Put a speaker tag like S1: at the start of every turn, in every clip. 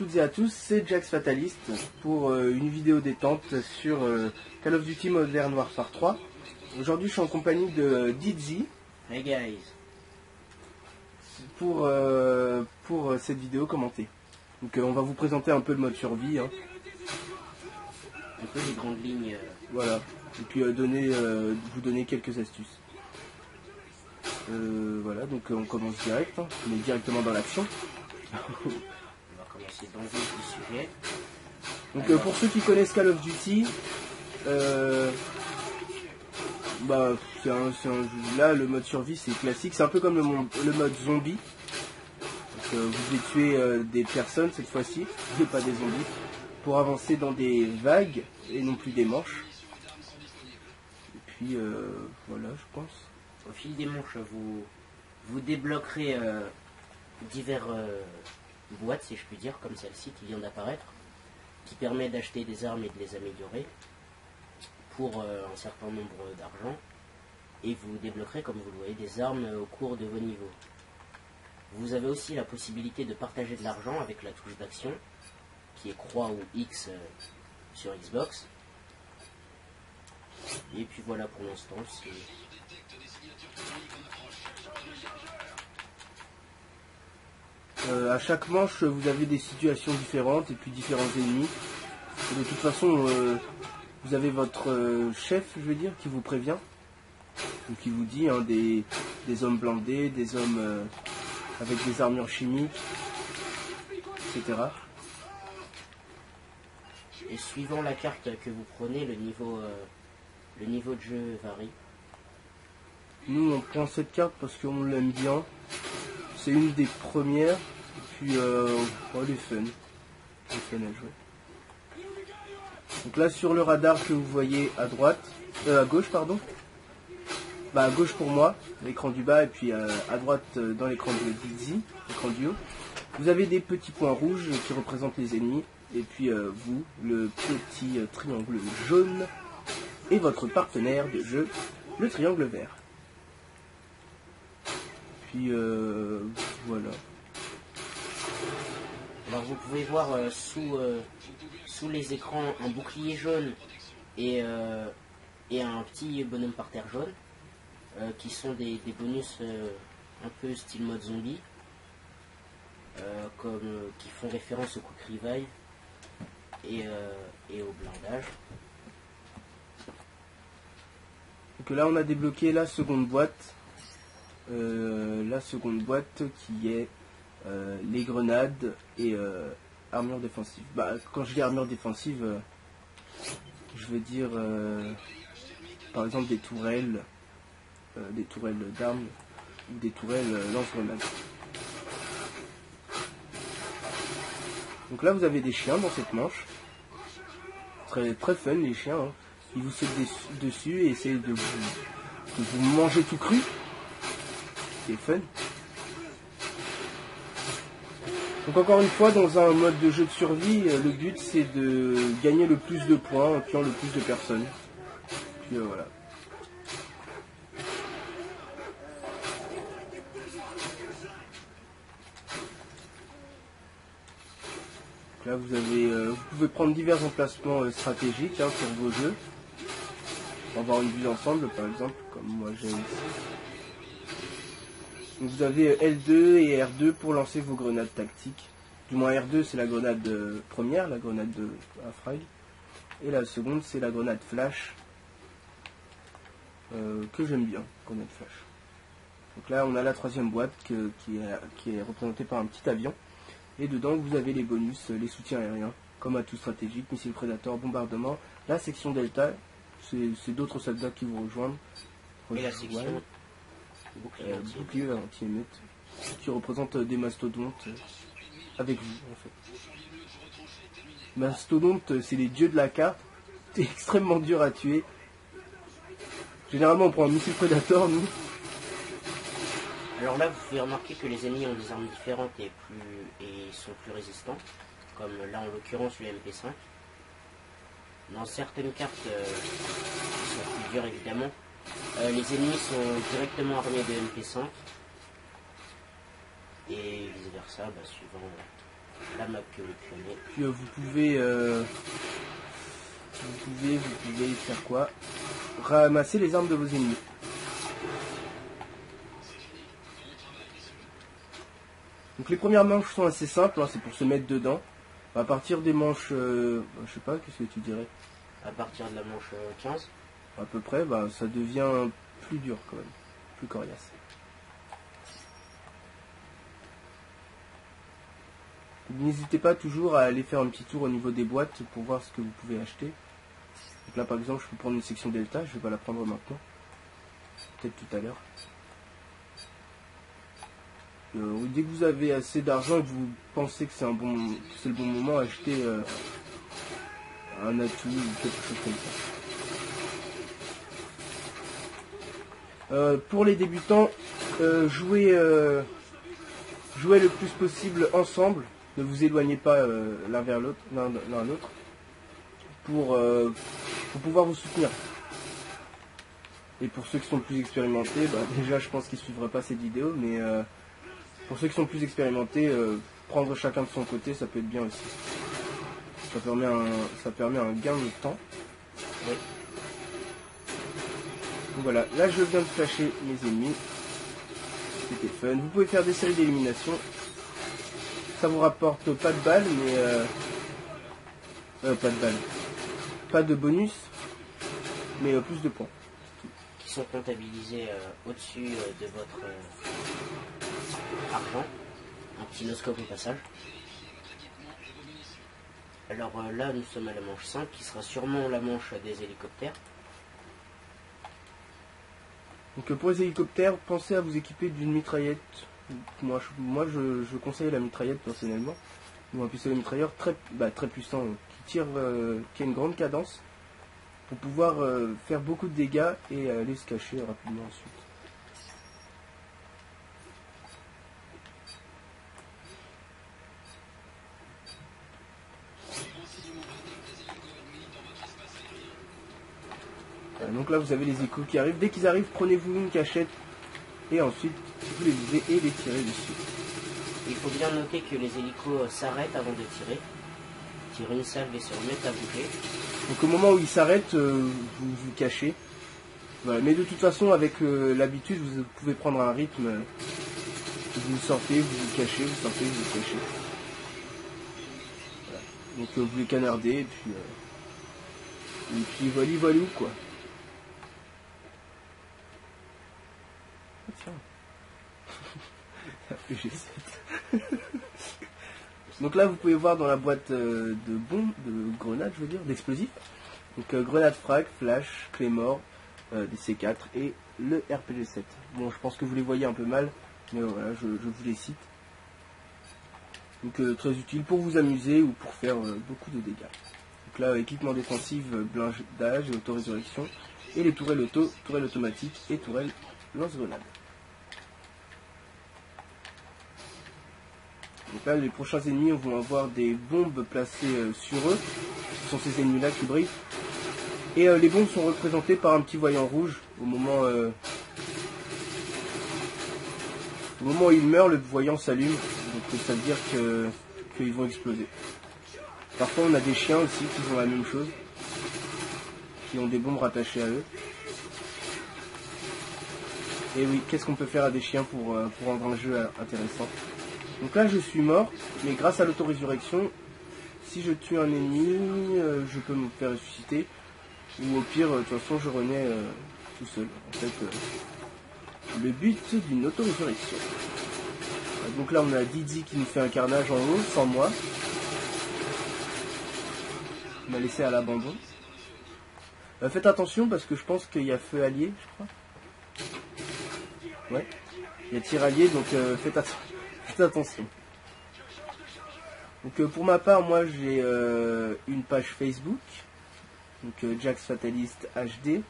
S1: toutes et à tous, c'est Jax Fatalist pour une vidéo détente sur Call of Duty Modern Warfare 3. Aujourd'hui je suis en compagnie de Dizzy.
S2: Hey guys.
S1: Pour cette vidéo commentée. Donc on va vous présenter un peu le mode survie. Hein.
S2: Un peu les grandes lignes.
S1: Voilà. Et puis vous donner quelques astuces. Voilà, donc on commence direct. Hein. On est directement dans l'action.
S2: On va commencer dans le vif du sujet.
S1: Donc pour ceux qui connaissent Call of Duty, là le mode survie c'est classique, c'est un peu comme le mode zombie. Donc, vous devez tuer des personnes cette fois-ci, et pas des zombies, pour avancer dans des vagues et non plus des manches. Et puis voilà, je pense.
S2: Au fil des manches, vous débloquerez divers boîtes, si je puis dire, comme celle-ci qui vient d'apparaître, qui permet d'acheter des armes et de les améliorer pour un certain nombre d'argent. Et vous débloquerez, comme vous le voyez, des armes au cours de vos niveaux. Vous avez aussi la possibilité de partager de l'argent avec la touche d'action, qui est croix ou X sur Xbox. Et puis voilà pour l'instant, c'est...
S1: À chaque manche, vous avez des situations différentes et puis différents ennemis. Et de toute façon, vous avez votre chef, je veux dire, qui vous prévient. Donc, qui vous dit hein, des hommes blindés, des hommes avec des armures chimiques, etc.
S2: Et suivant la carte que vous prenez, le niveau de jeu varie.
S1: Nous, on prend cette carte parce qu'on l'aime bien. C'est une des premières. Et puis, elle est fun. Elle est fun à jouer. Donc là, sur le radar que vous voyez à droite, à gauche, pardon. À gauche pour moi, l'écran du bas, et puis à droite dans l'écran de Dizzy, l'écran du haut. Vous avez des petits points rouges qui représentent les ennemis. Et puis vous, le petit triangle jaune, et votre partenaire de jeu, le triangle vert. Puis voilà.
S2: Alors vous pouvez voir sous les écrans un bouclier jaune et un petit bonhomme par terre jaune, qui sont des bonus un peu style mode zombie, qui font référence au quick revive et au blindage.
S1: Donc là on a débloqué la seconde boîte. Qui est les grenades et armure défensive. Quand je dis armure défensive, je veux dire par exemple des tourelles d'armes ou des tourelles lance-grenades. Donc là vous avez des chiens dans cette manche. Très, très fun les chiens. Hein. Ils vous sautent dessus et essayent de vous manger tout cru. C'est fun. Donc encore une fois, dans un mode de jeu de survie, le but c'est de gagner le plus de points en tuant le plus de personnes. Puis voilà. Donc là vous pouvez prendre divers emplacements stratégiques pour vos jeux. Pour avoir une vue d'ensemble par exemple, comme moi j'ai ici. Vous avez L2 et R2 pour lancer vos grenades tactiques. Du moins R2 c'est la grenade première, la grenade à frag. Et la seconde c'est la grenade flash. Que j'aime bien, grenade flash. Donc là on a la troisième boîte qui est représentée par un petit avion. Et dedans vous avez les bonus, les soutiens aériens, comme atout stratégique, missile prédateur, bombardement. La section Delta, c'est d'autres soldats qui vous rejoignent.
S2: Et la section
S1: bouclier anti-émeute, qui représente des mastodontes avec vous en fait. Mastodontes, c'est les dieux de la carte, c'est extrêmement dur à tuer. Généralement on prend un missile prédateur nous.
S2: Alors là vous pouvez remarquer que les ennemis ont des armes différentes et sont plus résistants, comme là en l'occurrence le MP5. Dans certaines cartes qui sont plus dures évidemment, les ennemis sont directement armés de MP5 et vice versa, suivant la map que vous prenez.
S1: Puis vous pouvez faire quoi? Ramasser les armes de vos ennemis. Donc les premières manches sont assez simples, hein, c'est pour se mettre dedans. À partir des manches, je sais pas, qu'est-ce que tu dirais?
S2: À partir de la manche 15,
S1: À peu près, bah, ça devient plus dur quand même, plus coriace. N'hésitez pas toujours à aller faire un petit tour au niveau des boîtes pour voir ce que vous pouvez acheter. Donc là par exemple je peux prendre une section Delta, je vais pas la prendre maintenant. Peut-être tout à l'heure. Dès que vous avez assez d'argent et que vous pensez que c'est le bon moment, achetez un atout ou quelque chose comme ça. Pour les débutants, jouez le plus possible ensemble. Ne vous éloignez pas l'un vers l'autre, l'un l'autre, pour pouvoir vous soutenir. Et pour ceux qui sont plus expérimentés, bah, déjà je pense qu'ils ne suivraient pas cette vidéo, mais pour ceux qui sont plus expérimentés, prendre chacun de son côté, ça peut être bien aussi. Ça permet un gain de temps.
S2: oui.
S1: Donc voilà, là je viens de flasher mes ennemis. C'était fun. Vous pouvez faire des séries d'élimination. Ça vous rapporte pas de balles, mais pas de balles. Pas de bonus, mais plus de points.
S2: Qui sont comptabilisés au-dessus de votre argent. Un petit noscope au passage. Alors là, nous sommes à la manche 5, qui sera sûrement la manche des hélicoptères.
S1: Donc pour les hélicoptères, pensez à vous équiper d'une mitraillette. Moi je conseille la mitraillette personnellement. Ou un pistolet mitrailleur très puissant, qui a une grande cadence, pour pouvoir faire beaucoup de dégâts et aller se cacher rapidement ensuite. Donc là vous avez les échos qui arrivent. Dès qu'ils arrivent, prenez-vous une cachette et ensuite vous les visez et les tirez dessus.
S2: Il faut bien noter que les hélicos s'arrêtent avant de tirer. Tirent une salve et se remettent à bouger.
S1: Donc au moment où ils s'arrêtent, vous vous cachez. Voilà. Mais de toute façon, avec l'habitude, vous pouvez prendre un rythme. Vous sortez, vous vous cachez, vous sortez, vous vous cachez. Voilà. Donc vous les canardez et puis voilà quoi. Ah, tiens. G7. Donc là vous pouvez voir dans la boîte de bombes, de grenades je veux dire, d'explosifs. Donc grenade frag, flash, claymore, des C4 et le RPG-7. Bon je pense que vous les voyez un peu mal, mais voilà je vous les cite. Donc très utile pour vous amuser ou pour faire beaucoup de dégâts. Donc là équipement défensif, blindage et auto-résurrection. Et les tourelles auto, tourelles automatiques et tourelles lance-grenades. Donc là, les prochains ennemis vont avoir des bombes placées sur eux. Ce sont ces ennemis-là qui brillent. Et les bombes sont représentées par un petit voyant rouge. Au moment où ils meurent, le voyant s'allume. Donc ça veut dire qu'ils vont exploser. Parfois, on a des chiens aussi qui font la même chose. Qui ont des bombes rattachées à eux. Et oui, qu'est-ce qu'on peut faire à des chiens pour rendre un jeu intéressant? Donc là je suis mort, mais grâce à l'auto-résurrection, si je tue un ennemi, je peux me faire ressusciter. Ou au pire, de toute façon je renais tout seul. En fait, le but d'une auto-résurrection. Donc là on a Didi qui nous fait un carnage en haut, sans moi. Il m'a laissé à l'abandon. Faites attention parce que je pense qu'il y a feu allié, je crois. Ouais, il y a tir allié, donc faites attention. Attention. Donc pour ma part, moi j'ai une page Facebook, donc Jax Fatalist HD,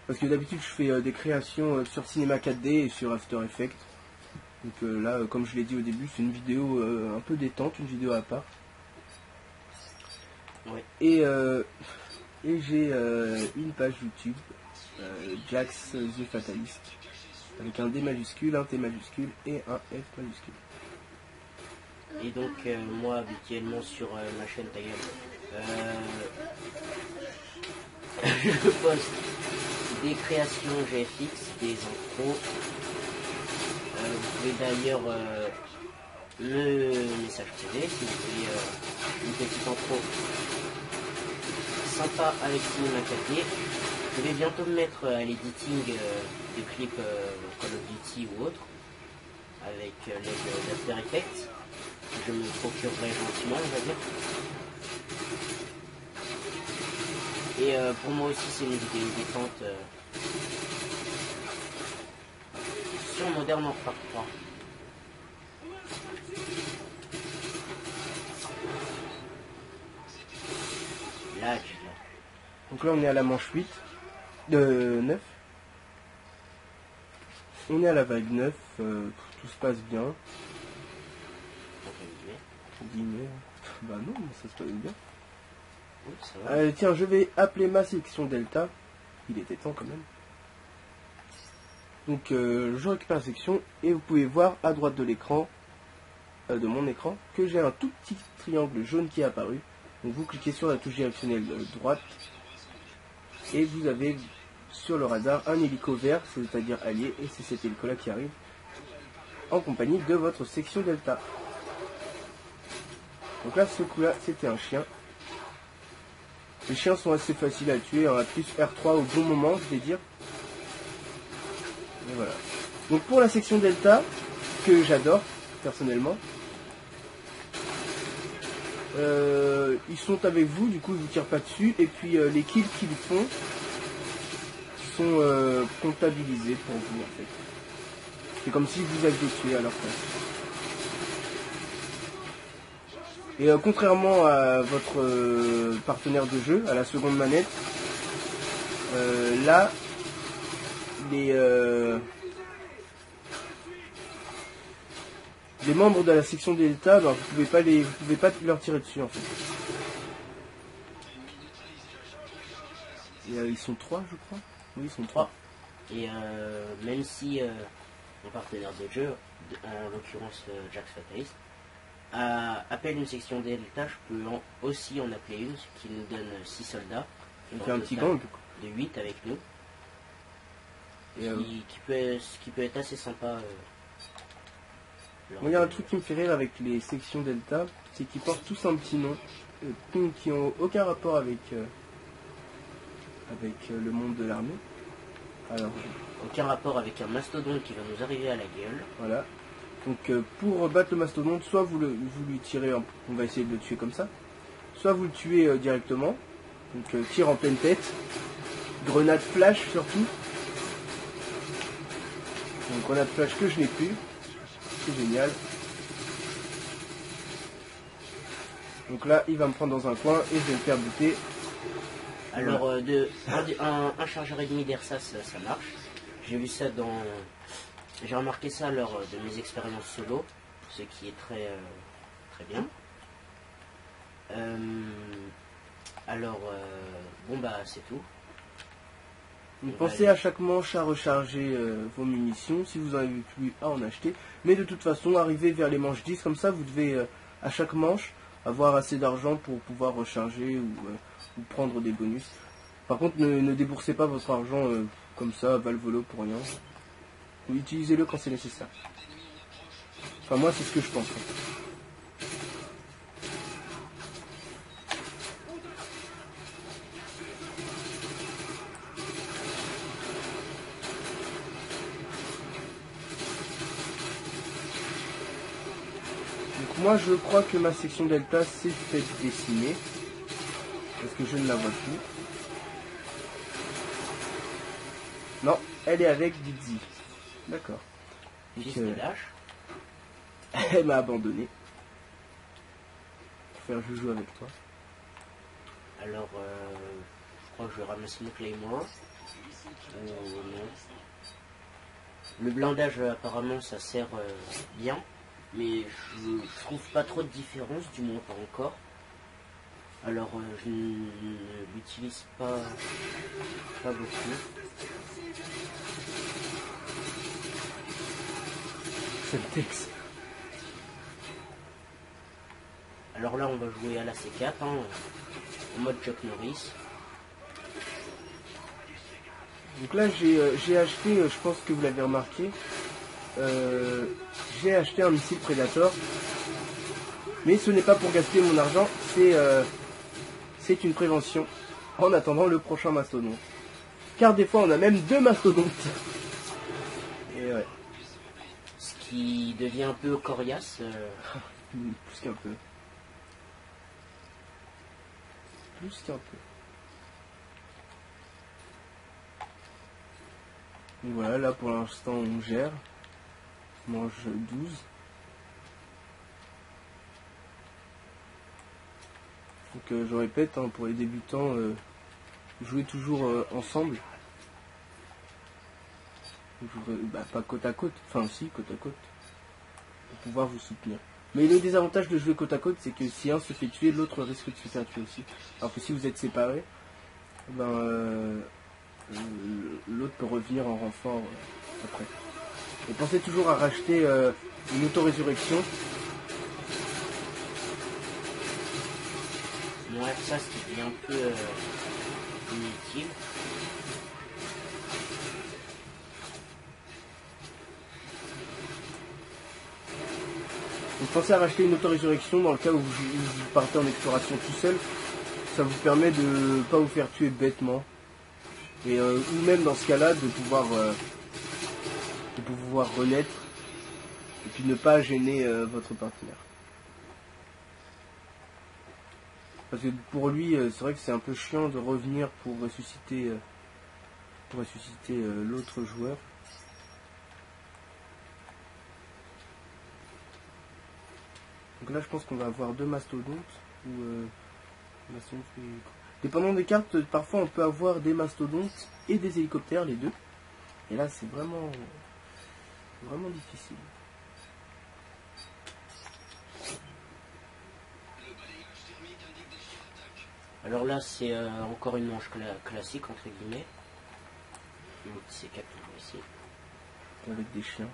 S1: parce que d'habitude je fais des créations sur Cinema 4D et sur After Effects. Donc là, comme je l'ai dit au début, c'est une vidéo un peu détente, une vidéo à part.
S2: Ouais.
S1: Et j'ai une page YouTube, Jax The Fatalist. Avec un D majuscule, un T majuscule et un F majuscule.
S2: Et donc moi habituellement sur ma chaîne ta gueule, je poste des créations GFX, des intros. Vous pouvez d'ailleurs le message privé si vous voulez une petite intro sympa avec Cinéma 4D. Je vais bientôt me mettre à l'editing de clips Call of Duty ou autre avec l'aide d'After Effects. Je me procurerai gentiment, on va dire. Et pour moi aussi c'est une vidéo détente sur Modern Warfare 3. Là.
S1: Donc là on est à la manche 8 de 9. On est à la vague 9, tout se passe bien. Guillemets. Bah non, ça se passe bien.
S2: Oui, ça va.
S1: Tiens, je vais appeler ma section Delta. Il était temps quand même. Donc je récupère la section et vous pouvez voir à droite de l'écran, de mon écran, que j'ai un tout petit triangle jaune qui est apparu. Donc vous cliquez sur la touche directionnelle droite et vous avez sur le radar un hélico vert, c'est-à-dire allié, et c'est cet hélico là qui arrive en compagnie de votre section Delta. Donc là, ce coup là c'était un chien. Les chiens sont assez faciles à tuer, on appuie sur R3 au bon moment, je vais dire. Et voilà. Donc pour la section Delta, que j'adore personnellement, ils sont avec vous, du coup ils vous tirent pas dessus, et puis les kills qu'ils font sont comptabilisés pour vous en fait. C'est comme si vous aviez tué à leur place. Et contrairement à votre partenaire de jeu, à la seconde manette, là, les membres de la section Delta, ben, vous pouvez pas leur tirer dessus en fait. Et, ils sont 3 je crois. Oui, ils sont 3.
S2: Et même si mon partenaire de jeu, en l'occurrence Jax Fatalist, appelle une section Delta, je peux aussi en appeler une, ce qui nous donne 6 soldats.
S1: Donc un petit gang
S2: de 8 avec nous. Et qui peut être assez sympa.
S1: Il y a un truc qui me fait rire avec les sections Delta, c'est qu'ils portent tous un petit nom, qui n'ont aucun rapport avec le monde de l'armée. Alors,
S2: aucun rapport avec un mastodonte qui va nous arriver à la gueule.
S1: Voilà. Donc pour battre le mastodonte, soit vous lui tirez, on va essayer de le tuer comme ça, soit vous le tuez directement, donc tir en pleine tête, grenade flash surtout. Donc grenade flash que je n'ai plus, c'est génial. Donc là il va me prendre dans un coin et je vais me faire buter.
S2: Alors un chargeur ennemi d'Ersas ça marche. J'ai vu ça dans... J'ai remarqué ça lors de mes expériences solo, ce qui est très bien. Bon bah c'est tout.
S1: Donc pensez à chaque manche à recharger vos munitions, si vous en avez plus à en acheter. Mais de toute façon, arrivé vers les manches 10, comme ça vous devez à chaque manche avoir assez d'argent pour pouvoir recharger ou prendre des bonus. Par contre, ne déboursez pas votre argent comme ça, valvolo pour rien. Utilisez-le quand c'est nécessaire. Enfin moi c'est ce que je pense. Donc moi je crois que ma section Delta s'est fait dessiner. Parce que je ne la vois plus. Non, elle est avec Dizzy. D'accord. Elle m'a abandonné. Pour faire joujou avec toi.
S2: Alors, je crois que je vais ramasser mon Claymore. Non. Le blindage, apparemment, ça sert bien. Mais je trouve pas trop de différence, du moins pas encore. Alors, je ne l'utilise pas beaucoup.
S1: C'est le texte.
S2: Alors là, on va jouer à la C4, hein, en mode Chuck Norris.
S1: Donc là, j'ai acheté, je pense que vous l'avez remarqué, j'ai acheté un missile Predator. Mais ce n'est pas pour gaspiller mon argent, c'est une prévention en attendant le prochain mastodonte. Car des fois, on a même 2 mastodontes. Et ouais.
S2: Ce qui devient un peu coriace.
S1: Plus qu'un peu. Plus qu'un peu. Et voilà, là pour l'instant on gère. On mange 12. Donc je répète, hein, pour les débutants, jouez toujours ensemble. Pas côte à côte, enfin si, côte à côte. Pour pouvoir vous soutenir. Mais le désavantage de jouer côte à côte, c'est que si un se fait tuer, l'autre risque de se faire tuer aussi. Alors que si vous êtes séparés, l'autre peut revenir en renfort après. Et pensez toujours à racheter une auto-résurrection.
S2: Ouais, ça ce qui devient un peu inutile.
S1: Donc pensez à racheter une auto-résurrection dans le cas où vous partez en exploration tout seul. Ça vous permet de ne pas vous faire tuer bêtement. Et ou même dans ce cas-là de pouvoir renaître et puis ne pas gêner votre partenaire. Parce que pour lui, c'est vrai que c'est un peu chiant de revenir pour ressusciter l'autre joueur. Donc là, je pense qu'on va avoir 2 mastodontes ou dépendant des cartes, parfois on peut avoir des mastodontes et des hélicoptères, les deux. Et là, c'est vraiment difficile.
S2: Alors là, c'est encore une manche classique, entre guillemets. C'est C4 ici.
S1: Avec des chiens.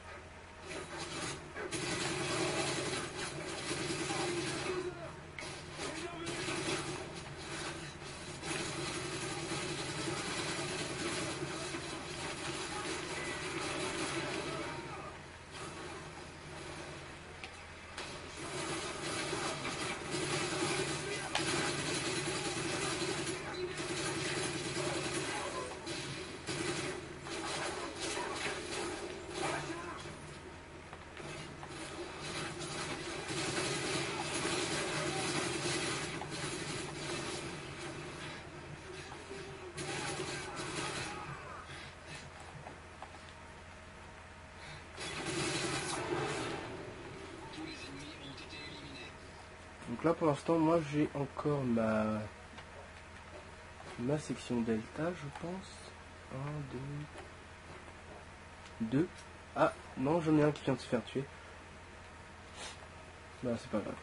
S1: Donc là pour l'instant moi j'ai encore ma section delta je pense. 1, 2. 2. Ah non j'en ai un qui vient de se faire tuer. Bah c'est pas grave.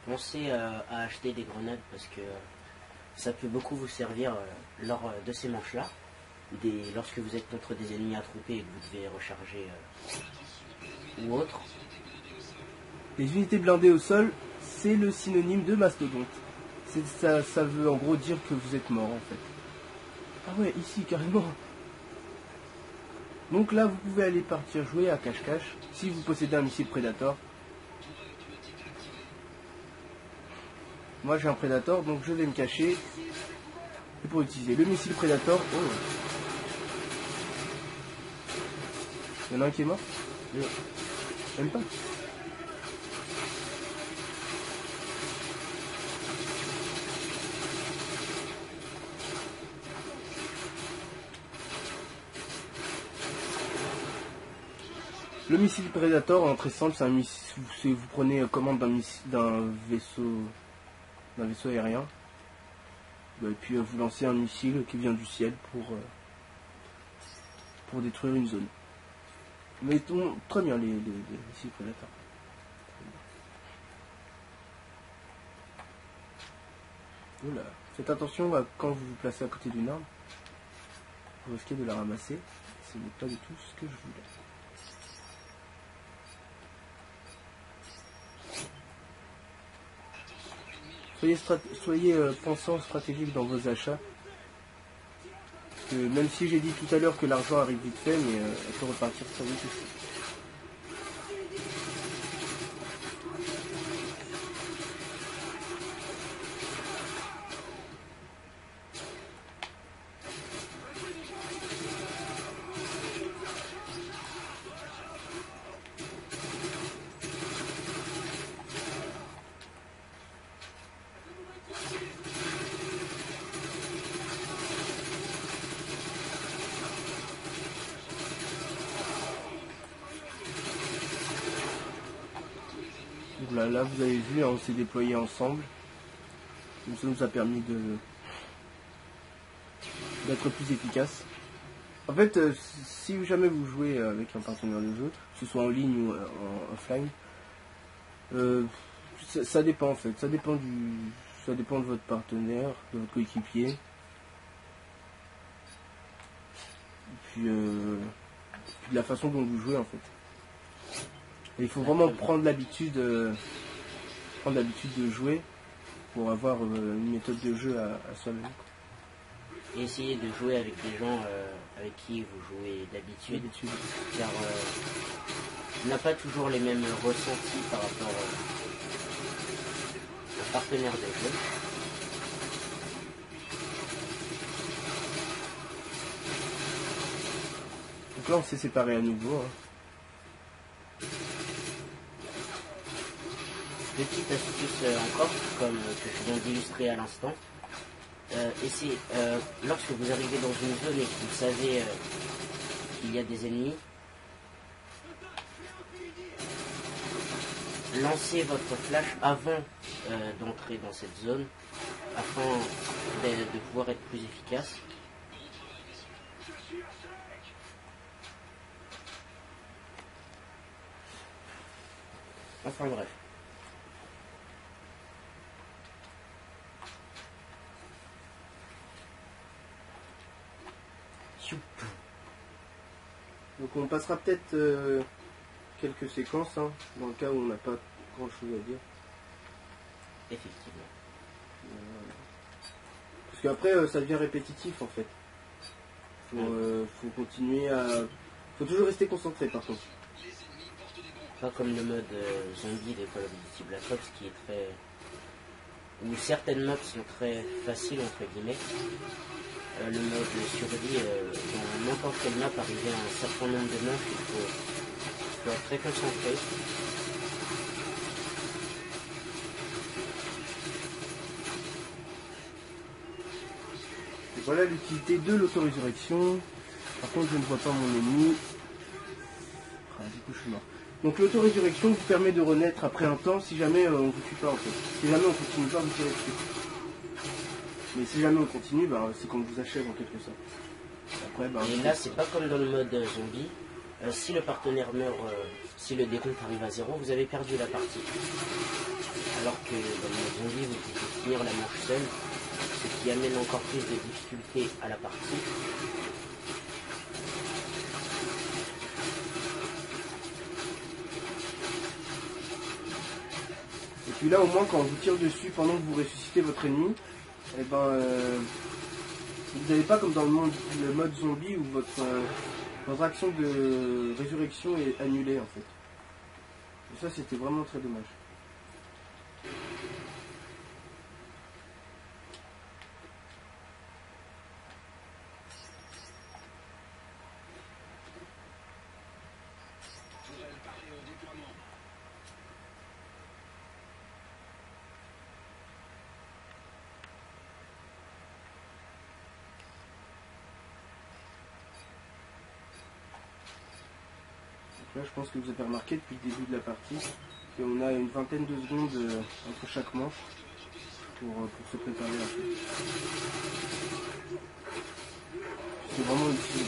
S2: Pensez à acheter des grenades parce que ça peut beaucoup vous servir lors de ces manches-là. Lorsque vous êtes contre des ennemis attroupés et que vous devez recharger ou autre.
S1: Les unités blindées au sol, c'est le synonyme de mastodonte. Ça veut en gros dire que vous êtes mort en fait. Ah ouais, ici carrément. Donc là vous pouvez aller partir jouer à cache-cache si vous possédez un missile Predator. Moi j'ai un Predator donc je vais me cacher. Et pour utiliser le missile Predator, oh. Il y en a un qui est mort? Même pas. Le missile Predator, en très simple, c'est un missile. Vous prenez commande d'un vaisseau aérien. Et puis vous lancez un missile qui vient du ciel pour détruire une zone. Mettons très bien les missiles Predator. Voilà. Faites attention à quand vous vous placez à côté d'une arme. Vous risquez de la ramasser. ce n'est pas du tout ce que je voulais. Soyez pensants, stratégiques dans vos achats. Parce que même si j'ai dit tout à l'heure que l'argent arrive vite fait, mais elle peut repartir très vite aussi. Là, vous avez vu, hein, on s'est déployé ensemble. Donc ça nous a permis d'être plus efficace. En fait, si jamais vous jouez avec un partenaire de jeu, que ce soit en ligne ou en offline, ça dépend en fait. Ça dépend de votre partenaire, de votre coéquipier. Et puis de la façon dont vous jouez en fait. Et il faut vraiment prendre l'habitude de jouer pour avoir une méthode de jeu à soi-même.
S2: Et essayer de jouer avec des gens avec qui vous jouez d'habitude, car on n'a pas toujours les mêmes ressentis par rapport aux partenaires de jeu.
S1: Donc là on s'est séparés à nouveau. Hein.
S2: Petite astuce encore, comme que je viens d'illustrer à l'instant. Lorsque vous arrivez dans une zone et que vous savez qu'il y a des ennemis, lancez votre flash avant d'entrer dans cette zone afin de pouvoir être plus efficace. Enfin bref.
S1: Donc on passera peut-être quelques séquences, hein, dans le cas où on n'a pas grand chose à dire.
S2: Effectivement.
S1: Parce qu'après ça devient répétitif en fait. Faut continuer à... Faut toujours rester concentré par contre.
S2: Pas comme le mode zombie de Call of Duty Black Ops qui est très... où certaines maps sont très faciles entre guillemets. Le mode survie, dans n'importe quelle map, arriver à un certain nombre de maps, il faut être très concentré.
S1: Et voilà l'utilité de l'auto-résurrection. Par contre je ne vois pas mon ennemi. Ah, du coup je suis mort. Donc l'auto-résurrection vous permet de renaître après un temps si jamais on ne vous tue pas en fait. Si jamais on continue pas, vous tirez dessus. Mais si jamais on continue, c'est qu'on vous achève en quelque sorte. Après,
S2: et là, c'est pas comme dans le mode zombie. Si le partenaire meurt, si le décompte arrive à 0, vous avez perdu la partie. Alors que dans le mode zombie, vous pouvez finir la manche seule, ce qui amène encore plus de difficultés à la partie.
S1: Et puis là, au moins, quand on vous tire dessus pendant que vous ressuscitez votre ennemi, et vous n'avez pas comme dans le mode zombie où votre action de résurrection est annulée en fait. Et ça c'était vraiment très dommage. Là, je pense que vous avez remarqué depuis le début de la partie qu'on a une vingtaine de secondes entre chaque manche pour se préparer un peu. C'est vraiment utile.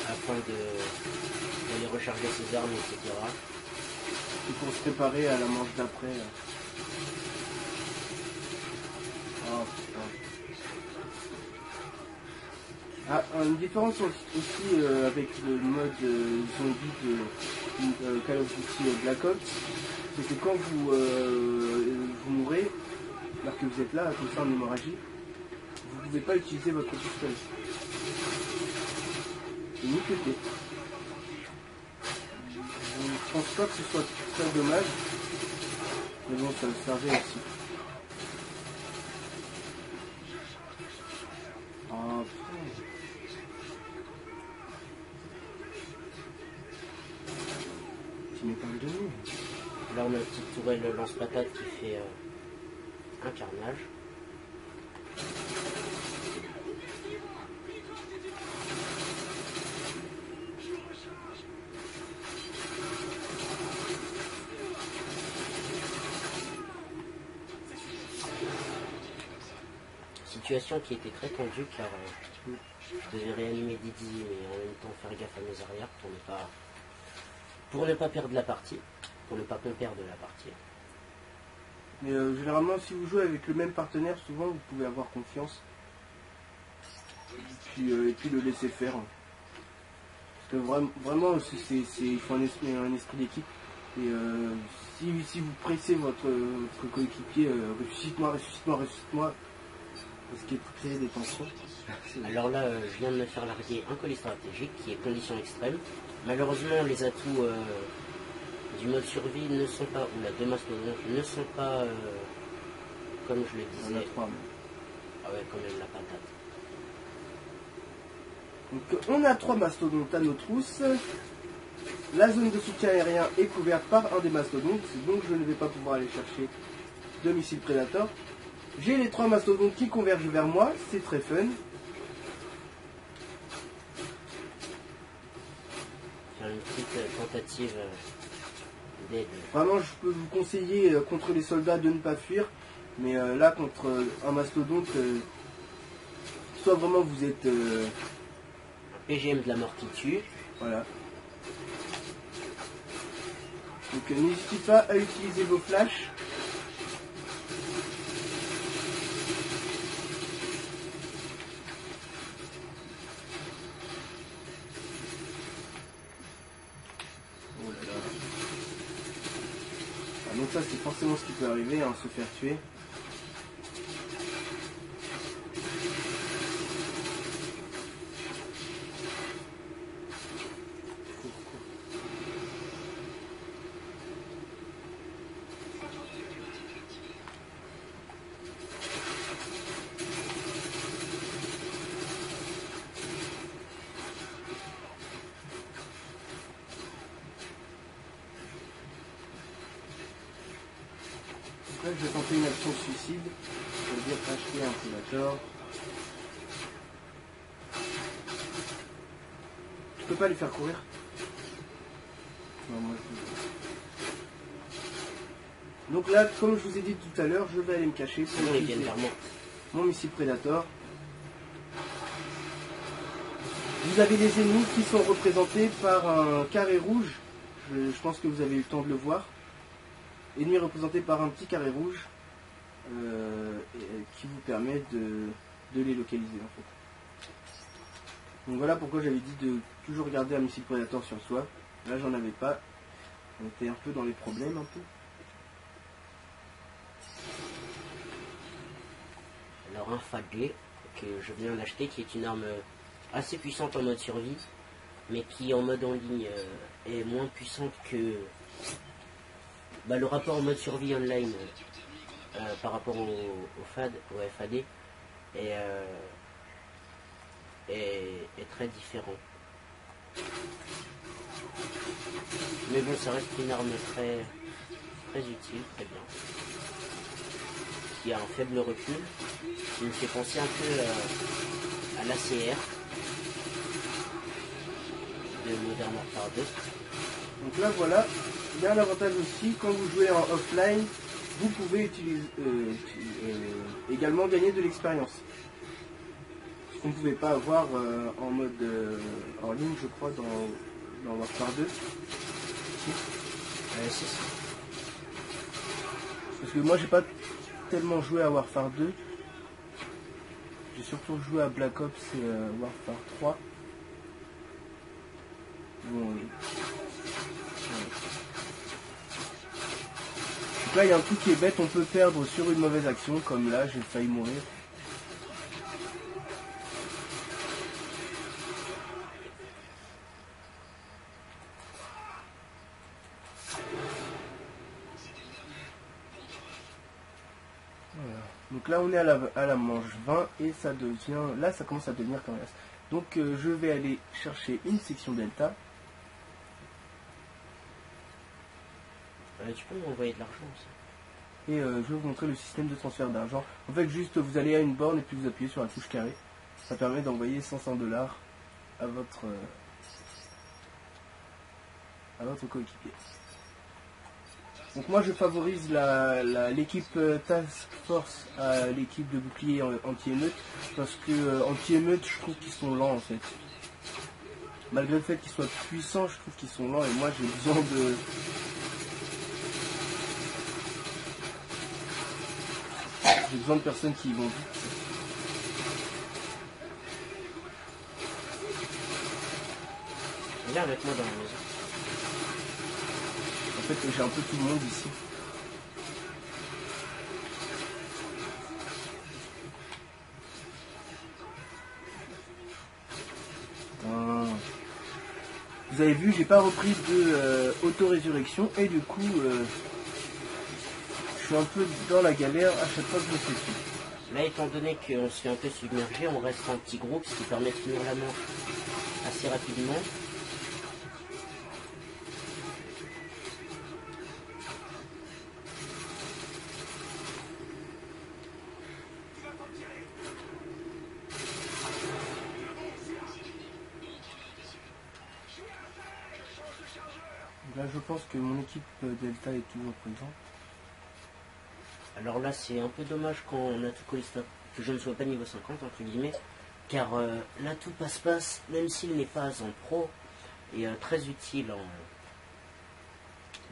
S2: Afin d'aller recharger ses armes, etc.
S1: Et pour se préparer à la manche d'après. Oh putain. Ah, une différence aussi avec le mode zombie de Call of Duty Black Ops, c'est que quand vous mourrez, alors que vous êtes là, comme ça en hémorragie, vous ne pouvez pas utiliser votre pistolet. Ni côté. Je ne pense pas que ce soit très dommage, mais bon, ça me servait aussi. Oh, putain. Tu m'épingles de nous.
S2: Là, on a une petite tourelle lance-patate qui fait un carnage. Situation qui était très tendue car je devais réanimer Didi et en même temps faire gaffe à mes arrières pour ne pas perdre la partie, pour ne pas perdre la partie.
S1: Mais généralement, si vous jouez avec le même partenaire, souvent vous pouvez avoir confiance. Et puis le laisser faire. Parce que vraiment, il faut un esprit d'équipe. Et si vous pressez votre coéquipier, ressuscite-moi, ce qui est pour créer des tensions.
S2: Alors là, je viens de me faire larguer un colis stratégique qui est condition extrême. Malheureusement, les atouts du mode survie ne sont pas, ou la 2 mastodontes ne sont pas, comme je le disais.
S1: On a 3.
S2: Ah ouais, quand même la patate.
S1: Donc on a 3 mastodontes à nos trousses. La zone de soutien aérien est couverte par un des mastodontes, donc je ne vais pas pouvoir aller chercher de missiles Predator. J'ai les 3 mastodontes qui convergent vers moi, c'est très fun.
S2: Faire une petite tentative d'aide.
S1: Vraiment, je peux vous conseiller contre les soldats de ne pas fuir, mais là, contre un mastodonte, soit vraiment vous êtes...
S2: Un PGM de la mort qui tue.
S1: Voilà. Donc n'hésitez pas à utiliser vos flashs. Oh là là. Ah, donc ça c'est forcément ce qui peut arriver, hein, se faire tuer. Après, je vais tenter une action de suicide, c'est-à-dire acheter un Predator. Je peux pas les faire courir. Non, moi, donc là, comme je vous ai dit tout à l'heure, je vais aller me cacher pour
S2: Sinon, ils
S1: utiliser
S2: viennent vers moi.
S1: mon missile Predator. Vous avez des ennemis qui sont représentés par un carré rouge. Je pense que vous avez eu le temps de le voir. Ennemis représentés par un petit carré rouge qui vous permet de les localiser en fait. Donc voilà pourquoi j'avais dit de toujours garder un missile Predator sur soi. Là j'en avais pas. On était un peu dans les problèmes un peu.
S2: Alors un FAD que je viens d'acheter qui est une arme assez puissante en mode survie, mais qui en mode en ligne est moins puissante que le rapport en mode survie online par rapport au FAD est très différent. Mais bon, ça reste une arme très, très utile, très bien. Qui a un faible recul, qui me fait penser un peu à l'ACR de Modern Warfare 2.
S1: Donc là voilà, il y a un avantage aussi, quand vous jouez en offline, vous pouvez également gagner de l'expérience. Ce qu'on ne pouvait pas avoir en mode en ligne, je crois, dans Warfare 2.
S2: Si.
S1: Parce que moi j'ai pas tellement joué à Warfare 2. j'ai surtout joué à Black Ops et Warfare 3. Bon, ouais. Donc là il y a un truc qui est bête, on peut perdre sur une mauvaise action, comme là j'ai failli mourir. Voilà. Donc là on est à la manche 20 et ça devient, là ça commence à devenir coriace. Donc je vais aller chercher une section delta.
S2: Tu peux m'envoyer de l'argent aussi.
S1: Et je vais vous montrer le système de transfert d'argent. En fait juste vous allez à une borne et puis vous appuyez sur la touche carré. Ça permet d'envoyer 500 $ à votre coéquipier. Donc moi je favorise l'équipe Task Force à l'équipe de bouclier anti-émeute, parce que anti-émeute je trouve qu'ils sont lents en fait. Malgré le fait qu'ils soient puissants, je trouve qu'ils sont lents et moi j'ai besoin de... J'ai besoin de personnes qui vont vite.
S2: Viens avec moi dans la maison.
S1: En fait j'ai un peu tout le monde ici. Vous avez vu, j'ai pas repris de auto-résurrection et du coup je suis un peu dans la galère à chaque fois que je me fais tuer.
S2: Là, étant donné qu'on se fait un peu submerger, on reste en petit groupe, ce qui permet de finir la manche assez rapidement.
S1: Là je pense que mon équipe Delta est toujours présente.
S2: Alors là, c'est un peu dommage quand on a tout collista que je ne sois pas niveau 50, entre guillemets, car là, tout passe-passe, même s'il n'est pas en pro, est très utile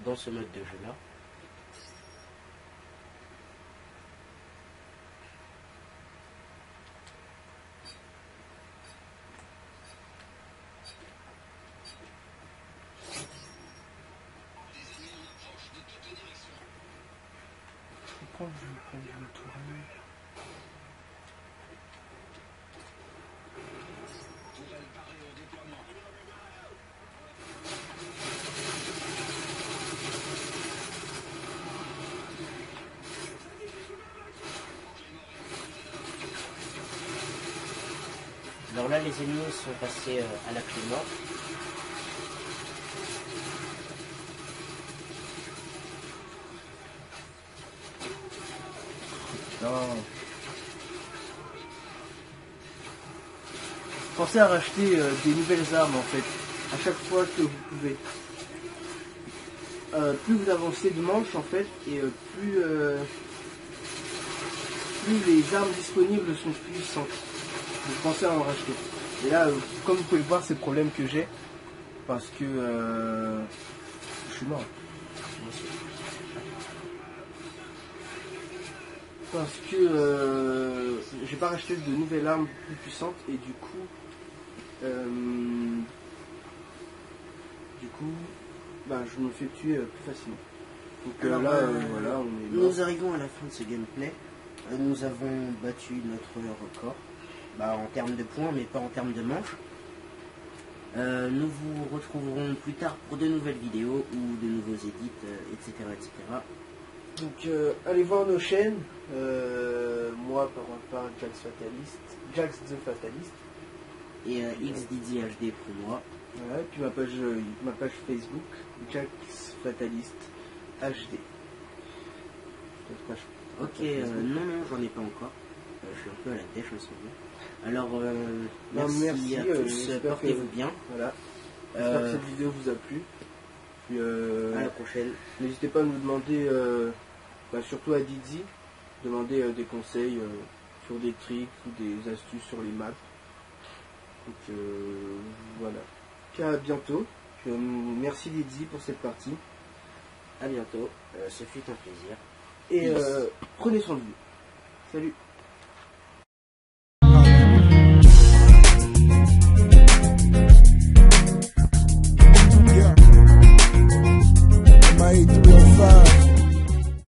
S2: dans ce mode de jeu-là.
S1: Je vais prendre le tourelle.
S2: Alors là, les ennemis sont passés à la clé morte.
S1: Non. Pensez à racheter des nouvelles armes en fait, à chaque fois que vous pouvez. Plus vous avancez de manche en fait, et plus les armes disponibles sont puissantes. Donc pensez à en racheter. Et là, comme vous pouvez le voir, c'est le problème que j'ai, parce que je suis mort. Parce que j'ai pas racheté de nouvelles armes plus puissantes et du coup bah, je me fais tuer plus facilement. Donc
S2: Alors,
S1: là voilà, on est mort.
S2: Nous arrivons à la fin de ce gameplay. Nous avons battu notre record, en termes de points mais pas en termes de manches. Nous vous retrouverons plus tard pour de nouvelles vidéos ou de nouveaux edits, etc., etc.
S1: Donc allez voir nos chaînes, moi par Jax the Fatalist,
S2: et XDDHD pour moi.
S1: voilà, et puis ma page Facebook, Jax Fatalist HD.
S2: Ok, non, j'en ai pas encore. Je suis un peu à la dèche en ce moment. Alors, merci à tous, portez-vous bien.
S1: Voilà. J'espère que cette vidéo vous a plu. Puis,
S2: à la prochaine.
S1: N'hésitez pas à nous demander, surtout à Didi, demander des conseils sur des tricks ou des astuces sur les maps. Donc voilà. À bientôt. Merci Didi pour cette partie.
S2: À bientôt. Ce fut un plaisir.
S1: Et prenez soin de vous. Salut.